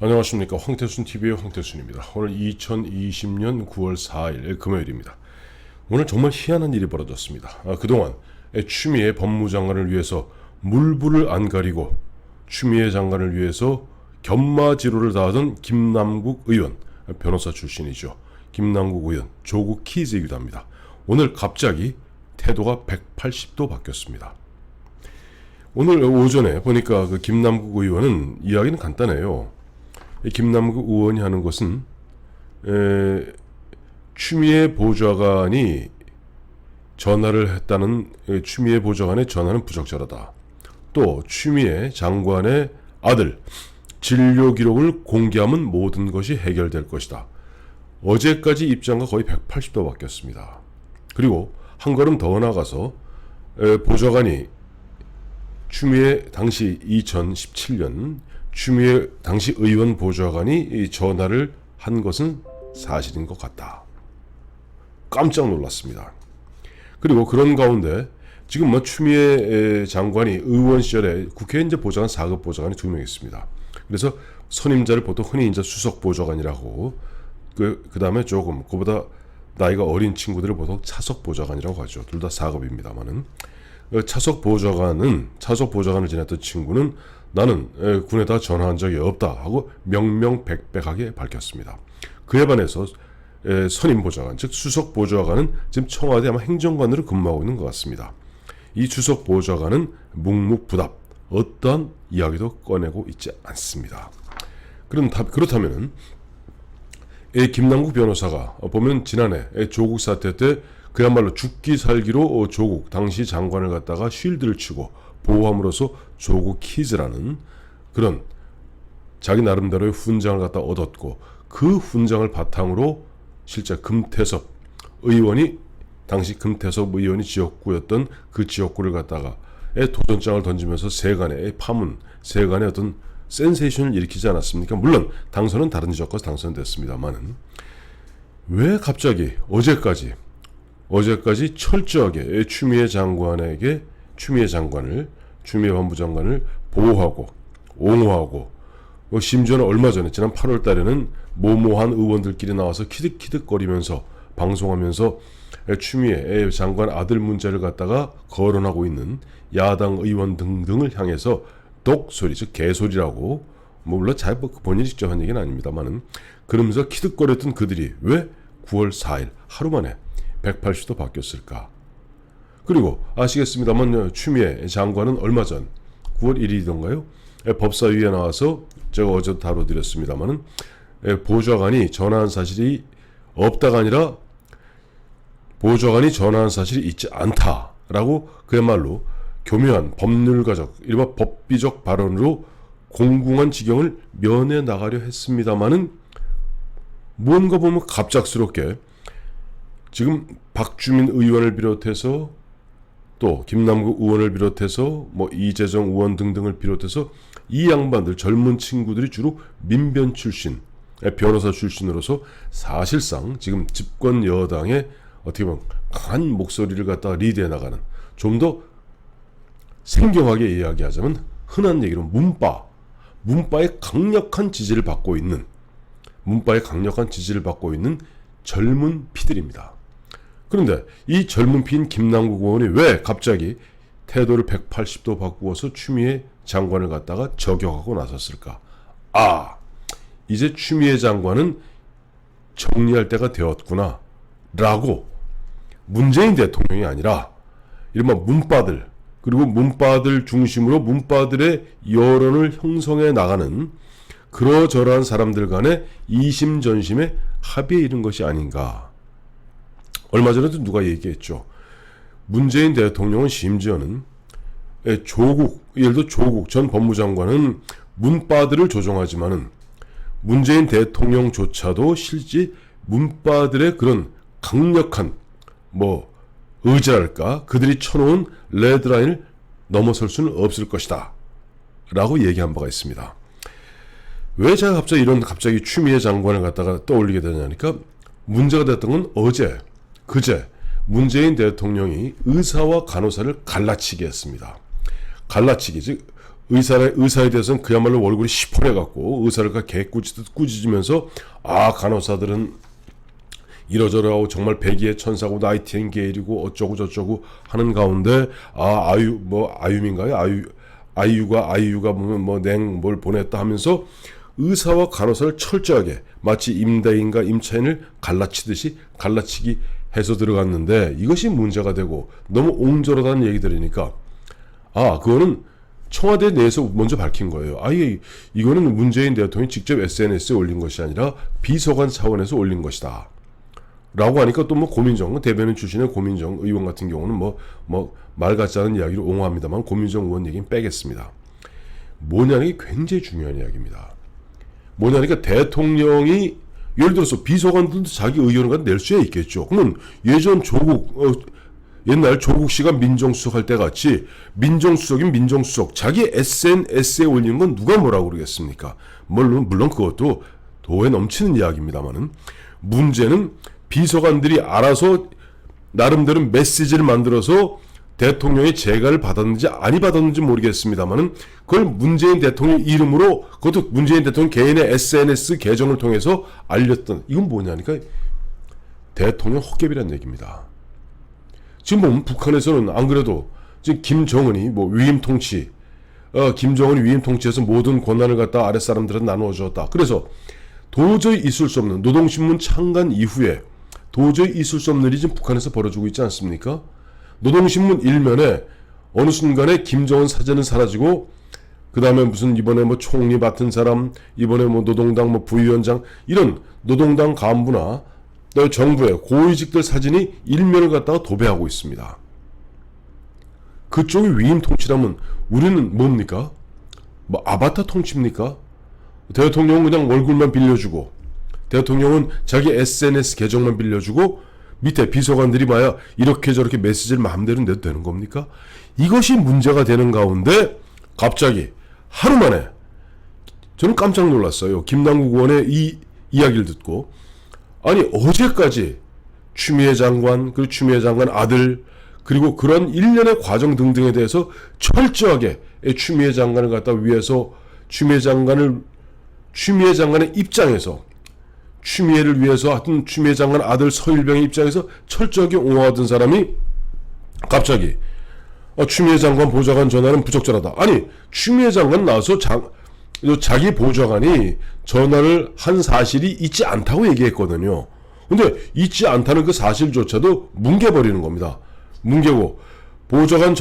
안녕하십니까. 황태순TV의 황태순입니다. 오늘 2020년 9월 4일 금요일입니다. 오늘 정말 희한한 일이 벌어졌습니다. 그동안 추미애 법무장관을 위해서 물불을 안 가리고 추미애 장관을 위해서 견마지로를 다하던 김남국 의원, 변호사 출신이죠. 김남국 의원, 조국 키즈이기도 합니다. 오늘 갑자기 태도가 180도 바뀌었습니다. 오늘 오전에 보니까 그 김남국 의원은 이야기는 간단해요. 김남국 의원이 하는 것은 추미애 보좌관이 전화를 했다는 추미애 보좌관의 전화는 부적절하다. 또 추미애 장관의 아들 진료 기록을 공개하면 모든 것이 해결될 것이다. 어제까지 입장과 거의 180도 바뀌었습니다. 그리고 한 걸음 더 나가서 보좌관이 추미애 당시 2017년 추미애 당시 의원 보좌관이 전화를 한 것은 사실인 것 같다. 깜짝 놀랐습니다. 그리고 그런 가운데 지금 추미애 장관이 의원 시절에 국회에 이제 보좌관 4급 보좌관이 2명 있습니다. 그래서 선임자를 보통 흔히 이제 수석 보좌관이라고 그 다음에 조금 그보다 나이가 어린 친구들을 보통 차석 보좌관이라고 하죠. 둘 다 4급입니다만은 차석 보좌관을 지냈던 친구는 나는 군에다 전화한 적이 없다 하고 명명백백하게 밝혔습니다. 그에 반해서 선임 보좌관, 즉 수석 보좌관은 지금 청와대 아마 행정관으로 근무하고 있는 것 같습니다. 이 수석 보좌관은 묵묵부답, 어떠한 이야기도 꺼내고 있지 않습니다. 그렇다면 김남국 변호사가 보면 지난해 조국 사태 때 그야말로 죽기 살기로 조국 당시 장관을 갖다가 쉴드를 치고 보호함으로써 조국 키즈라는 그런 자기 나름대로의 훈장을 갖다 얻었고, 그 훈장을 바탕으로 실제 금태섭 의원이 당시 금태섭 의원이 지역구였던 그 지역구를 갖다가 도전장을 던지면서 세간의 파문, 세간의 어떤 센세이션을 일으키지 않았습니까? 물론 당선은 다른 지역구에서 당선됐습니다만은 왜 갑자기 어제까지 철저하게 추미애 법무장관을 보호하고 옹호하고, 심지어는 얼마 전에 지난 8월 달에는 모모한 의원들끼리 나와서 키득키득거리면서 방송하면서 추미애 장관 아들 문제를 갖다가 거론하고 있는 야당 의원 등등을 향해서 독소리, 즉 개소리라고, 물론 잘 본인이 직접 한 얘기는 아닙니다만은 그러면서 키득거렸던 그들이 왜 9월 4일 하루 만에 180도 바뀌었을까? 그리고 아시겠습니다만 추미애 장관은 얼마 전 9월 1일이던가요? 법사위에 나와서 제가 어제 다뤄드렸습니다만은 보좌관이 전화한 사실이 없다가 아니라 보좌관이 전화한 사실이 있지 않다라고 그야말로 교묘한 법률가적, 이른바 법비적 발언으로 공공한 지경을 면해 나가려 했습니다만은 무언가 보면 갑작스럽게 지금 박주민 의원을 비롯해서 또 김남국 의원을 비롯해서 이재정 의원 등등을 비롯해서 이 양반들, 젊은 친구들이 주로 민변 출신, 변호사 출신으로서 사실상 지금 집권 여당의 어떻게 보면 강한 목소리를 갖다가 리드해 나가는, 좀 더 생경하게 이야기하자면 흔한 얘기로 문파의 강력한 지지를 받고 있는 젊은 피들입니다. 그런데 이 젊은 피인 김남국 의원이 왜 갑자기 태도를 180도 바꾸어서 추미애 장관을 갖다가 저격하고 나섰을까? 이제 추미애 장관은 정리할 때가 되었구나 라고 문재인 대통령이 아니라 이른바 문파들, 그리고 문파들 중심으로 문파들의 여론을 형성해 나가는 그러저러한 사람들 간의 이심전심의 합의에 이른 것이 아닌가. 얼마 전에도 누가 얘기했죠. 문재인 대통령은 심지어는 예를 들어 조국 전 법무장관은 문파들을 조종하지만은 문재인 대통령조차도 실제 문파들의 그런 강력한 의지랄까, 그들이 쳐놓은 레드라인을 넘어설 수는 없을 것이다 라고 얘기한 바가 있습니다. 왜 제가 갑자기 추미애 장관을 갖다가 떠올리게 되냐니까, 문제가 됐던 건 그제 문재인 대통령이 의사와 간호사를 갈라치기 했습니다. 갈라치기, 즉 의사에 대해서는 그야말로 얼굴이 시퍼래갖고 의사를 개꾸짖듯 꾸짖으면서 간호사들은 이러저러하고 정말 백의의 천사고 나이팅게일이고 어쩌고 저쩌고 하는 가운데 아이유가 보면 뭘 보냈다 하면서 의사와 간호사를 철저하게 마치 임대인과 임차인을 갈라치기 해서 들어갔는데 이것이 문제가 되고 너무 옹졸하다는 얘기 들으니까 그거는 청와대 내에서 먼저 밝힌 거예요. 이거는 문재인 대통령이 직접 SNS에 올린 것이 아니라 비서관 차원에서 올린 것이다 라고 하니까 또 고민정 대변인 출신의 고민정 의원 같은 경우는 말 같지 않은 이야기를 옹호합니다만 고민정 의원 얘기는 빼겠습니다. 뭐냐는 게 굉장히 중요한 이야기입니다. 뭐냐니까 대통령이 예를 들어서 비서관들도 자기 의견을 낼 수야 있겠죠. 그러면 예전 옛날 조국 씨가 민정수석 할 때 같이 민정수석인 민정수석 자기 SNS에 올리는 건 누가 뭐라고 그러겠습니까? 물론 그것도 도에 넘치는 이야기입니다만은 문제는 비서관들이 알아서 나름대로 메시지를 만들어서 대통령의 재가를 받았는지 아니 받았는지 모르겠습니다만은 그걸 문재인 대통령 이름으로 그것도 문재인 대통령 개인의 SNS 계정을 통해서 알렸던 이건 뭐냐니까 대통령 헛개비란 얘기입니다. 지금 보면 북한에서는 안 그래도 지금 김정은이 위임 통치 김정은이 위임 통치해서 모든 권한을 갖다 아랫사람들한테 나누어 주었다. 그래서 도저히 있을 수 없는 노동신문 창간 이후에 도저히 있을 수 없는 일이 지금 북한에서 벌어지고 있지 않습니까? 노동신문 일면에 어느 순간에 김정은 사진은 사라지고 그 다음에 무슨 이번에 총리 맡은 사람 이번에 노동당 부위원장 이런 노동당 간부나 정부의 고위직들 사진이 일면을 갖다가 도배하고 있습니다. 그쪽이 위임 통치라면 우리는 뭡니까? 아바타 통치입니까? 대통령은 그냥 얼굴만 빌려주고 대통령은 자기 SNS 계정만 빌려주고 밑에 비서관들이 봐야 이렇게 저렇게 메시지를 마음대로 내도 되는 겁니까? 이것이 문제가 되는 가운데 갑자기 하루 만에 저는 깜짝 놀랐어요. 김남국 의원의 이 이야기를 듣고 어제까지 추미애 장관 그리고 추미애 장관 아들 그리고 그런 일련의 과정 등등에 대해서 철저하게 추미애 장관을 갖다 위해서 추미애 장관의 입장에서 추미애를 위해서 하여튼 추미애 장관 아들 서일병의 입장에서 철저하게 옹호하던 사람이 갑자기 추미애 장관 보좌관 전화는 부적절하다. 추미애 장관 나와서 자기 보좌관이 전화를 한 사실이 있지 않다고 얘기했거든요. 근데 있지 않다는 그 사실조차도 뭉개버리는 겁니다. 뭉개고 보좌관이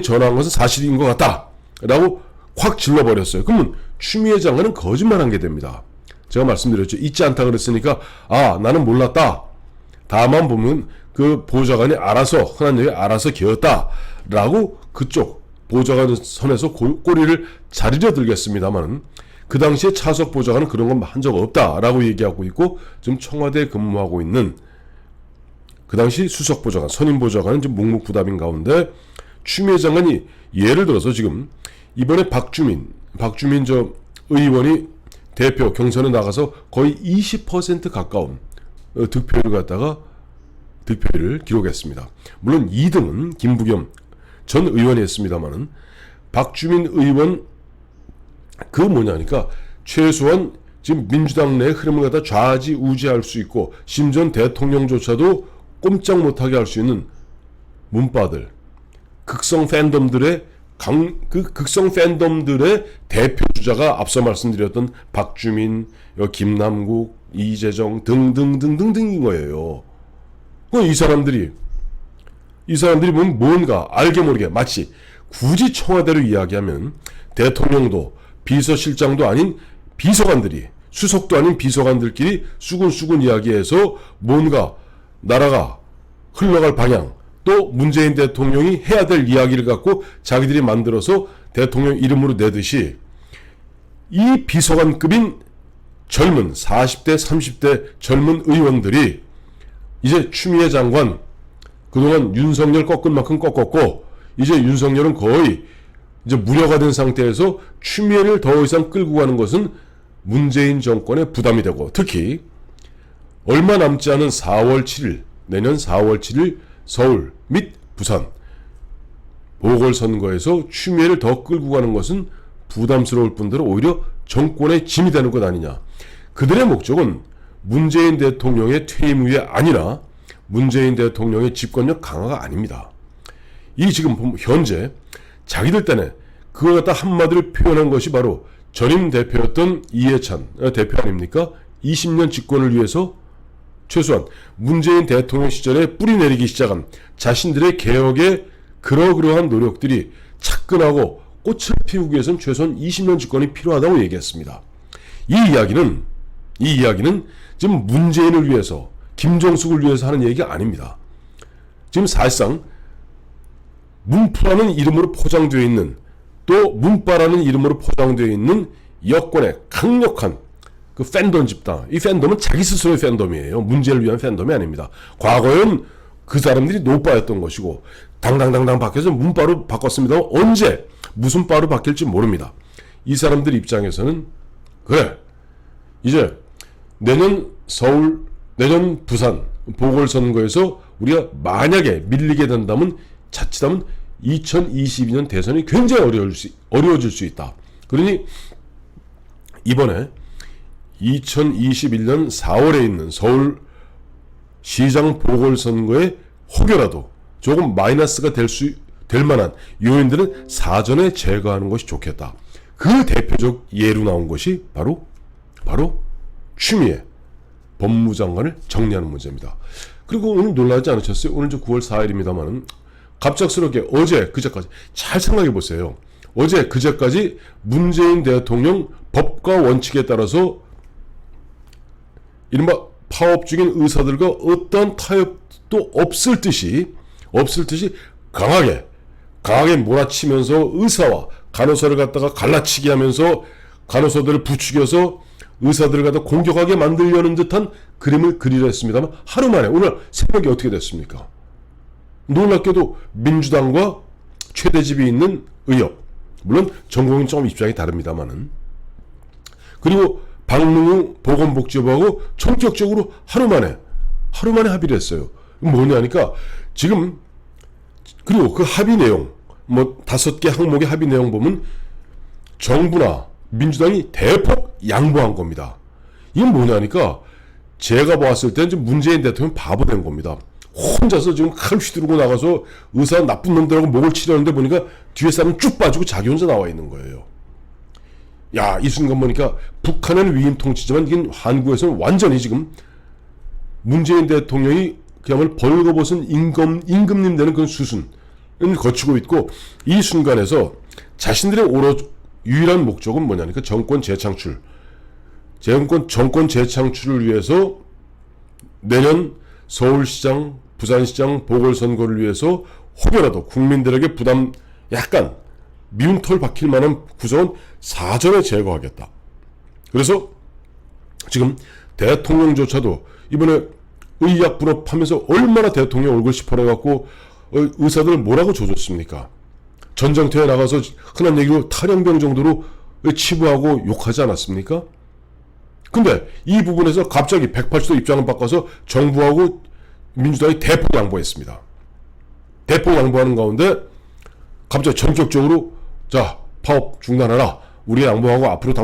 전화한 것은 사실인 것 같다 라고 확 질러버렸어요. 그러면 추미애 장관은 거짓말한 게 됩니다. 제가 말씀드렸죠. 있지 않다 그랬으니까 나는 몰랐다. 다만 보면 그 보좌관이 흔한 얘기 알아서 기었다 라고 그쪽 보좌관 선에서 꼬리를 자르려 들겠습니다만 그 당시에 차석 보좌관은 그런 건 한 적 없다 라고 얘기하고 있고 지금 청와대에 근무하고 있는 그 당시 수석 보좌관 선임 보좌관은 지금 묵묵부답인 가운데 추미애 장관이 예를 들어서 지금 이번에 박주민 의원이 대표 경선에 나가서 거의 20% 가까운 득표율을 기록했습니다. 물론 2등은 김부겸 전 의원이 했습니다만은 박주민 의원 최소한 지금 민주당 내 흐름을 갖다 좌지우지할 수 있고 심지어 대통령조차도 꼼짝 못하게 할 수 있는 문바들 극성 팬덤들의 대표 주자가 앞서 말씀드렸던 박주민, 김남국, 이재정 등등등등등인 거예요. 이 사람들이 보면 뭔가 알게 모르게 마치 굳이 청와대로 이야기하면 대통령도 비서실장도 아닌 비서관들이 수석도 아닌 비서관들끼리 수근수근 이야기해서 뭔가 나라가 흘러갈 방향 또 문재인 대통령이 해야 될 이야기를 갖고 자기들이 만들어서 대통령 이름으로 내듯이 이 비서관급인 젊은 40대 30대 젊은 의원들이 이제 추미애 장관 그동안 윤석열 꺾은 만큼 꺾었고 이제 윤석열은 거의 이제 무료가 된 상태에서 추미애를 더 이상 끌고 가는 것은 문재인 정권의 부담이 되고 특히 얼마 남지 않은 4월 7일 내년 4월 7일 서울 및 부산 보궐선거에서 추미애를 더 끌고 가는 것은 부담스러울 뿐더러 오히려 정권의 짐이 되는 것 아니냐. 그들의 목적은 문재인 대통령의 퇴임 후에 아니라 문재인 대통령의 집권력 강화가 아닙니다. 이 지금 현재 자기들 딴에 그걸 갖다 한마디로 표현한 것이 바로 전임 대표였던 이해찬 대표 아닙니까? 20년 집권을 위해서 최소한 문재인 대통령 시절에 뿌리내리기 시작한 자신들의 개혁의 그러한 노력들이 차근하고 꽃을 피우기 위해서는 최소한 20년 집권이 필요하다고 얘기했습니다. 이 이야기는 지금 문재인을 위해서 김정숙을 위해서 하는 얘기가 아닙니다. 지금 사실상 문프라는 이름으로 포장되어 있는 또 문바라는 이름으로 포장되어 있는 여권의 강력한 그 팬덤 집단. 이 팬덤은 자기 스스로의 팬덤이에요. 문재인을 위한 팬덤이 아닙니다. 과거엔 그 사람들이 노빠였던 것이고 당당당당 바뀌어서 문바로 바꿨습니다. 언제 무슨 바로 바뀔지 모릅니다. 이 사람들 입장에서는 그래 이제 내년 서울 내년 부산 보궐선거에서 우리가 만약에 밀리게 된다면 자칫하면 2022년 대선이 굉장히 어려워질 수 있다. 그러니 이번에 2021년 4월에 있는 서울시장 보궐선거에 혹여라도 조금 마이너스가 될 만한 요인들은 사전에 제거하는 것이 좋겠다. 그 대표적 예로 나온 것이 바로 추미애 법무장관을 정리하는 문제입니다. 그리고 오늘 놀라지 않으셨어요? 오늘 9월 4일입니다만 갑작스럽게 어제 그제까지 잘 생각해 보세요. 어제 그제까지 문재인 대통령 법과 원칙에 따라서 이른바 파업 중인 의사들과 어떤 타협도 없을 듯이 강하게 몰아치면서 의사와 간호사를 갖다가 갈라치기 하면서 간호사들을 부추겨서 의사들을 갖다 공격하게 만들려는 듯한 그림을 그리려 했습니다만 하루 만에 오늘 새벽에 어떻게 됐습니까? 놀랍게도 민주당과 최대집이 있는 의협, 물론 전공은 좀 입장이 다릅니다만은, 그리고 박능우 보건복지부하고 전격적으로 하루 만에 합의를 했어요. 뭐냐니까 지금 그리고 그 합의 내용 5개 항목의 합의 내용 보면 정부나 민주당이 대폭 양보한 겁니다. 이건 뭐냐니까 제가 봤을 때는 지금 문재인 대통령 바보 된 겁니다. 혼자서 지금 칼 휘두르고 나가서 의사 나쁜 놈들하고 목을 치려는데 보니까 뒤에 사람 쭉 빠지고 자기 혼자 나와 있는 거예요. 야, 이 순간 보니까 북한은 위임 통치지만 이게 한국에서는 완전히 지금 문재인 대통령이 그야말로 벌거벗은 임금님 되는 그런 수순을 거치고 있고, 이 순간에서 자신들의 유일한 목적은 뭐냐니까 정권 재창출을 위해서 내년 서울시장, 부산시장 보궐선거를 위해서 혹여라도 국민들에게 부담 약간 미운 털 박힐 만한 구성은 사전에 제거하겠다. 그래서 지금 대통령조차도 이번에 의약 불업하면서 얼마나 대통령 얼굴 시퍼래갖고 의사들을 뭐라고 조졌습니까? 전쟁터에 나가서 흔한 얘기로 탈영병 정도로 치부하고 욕하지 않았습니까? 근데 이 부분에서 갑자기 180도 입장을 바꿔서 정부하고 민주당이 대폭 양보했습니다. 대폭 양보하는 가운데 갑자기 전격적으로 자 파업 중단하라. 우리 양보하고 앞으로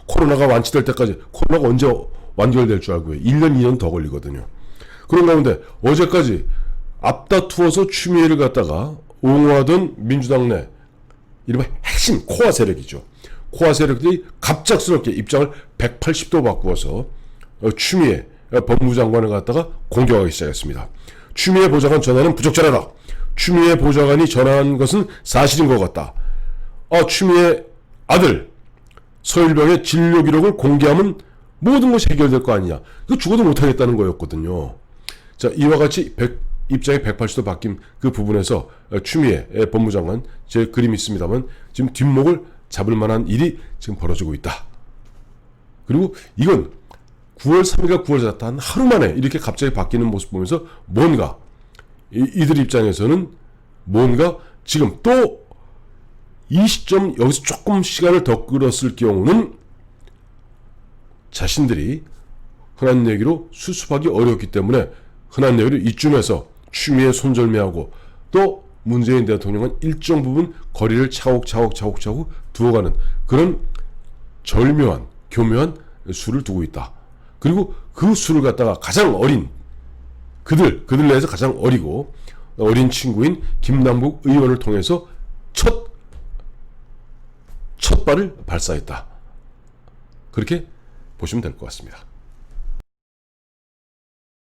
코로나가 완치될 때까지, 코로나가 언제 완결될 줄 알고요. 1년 2년 더 걸리거든요. 그런 가운데 어제까지 앞다투어서 추미애를 갖다가 옹호하던 민주당 내 이른바 핵심 코어 세력이죠. 코어 세력들이 갑작스럽게 입장을 180도 바꾸어서 추미애 법무장관을 갖다가 공격하기 시작했습니다. 추미애 보좌관 전화는 부적절하다. 추미애 보좌관이 전화한 것은 사실인 것 같다. 추미애 아들 서일병의 진료 기록을 공개하면 모든 것이 해결될 거 아니냐. 그 죽어도 못하겠다는 거였거든요. 자, 이와 같이 입장이 180도 바뀐 그 부분에서 추미애 법무장관, 제 그림이 있습니다만 지금 뒷목을 잡을 만한 일이 지금 벌어지고 있다. 그리고 이건 9월 3일과 9월 4일 한 하루 만에 이렇게 갑자기 바뀌는 모습 보면서 뭔가 이들 입장에서는 뭔가 지금 또 이 시점 여기서 조금 시간을 더 끌었을 경우는 자신들이 흔한 얘기로 수습하기 어렵기 때문에 흔한 얘기로 이쯤에서 추미애 손절매하고 또 문재인 대통령은 일정 부분 거리를 차곡차곡 두어가는 그런 절묘한 교묘한 수를 두고 있다. 그리고 그 수를 갖다가 가장 어린 그들 내에서 가장 어리고 어린 친구인 김남국 의원을 통해서 첫 발을 발사했다. 그렇게 보시면 될 것 같습니다.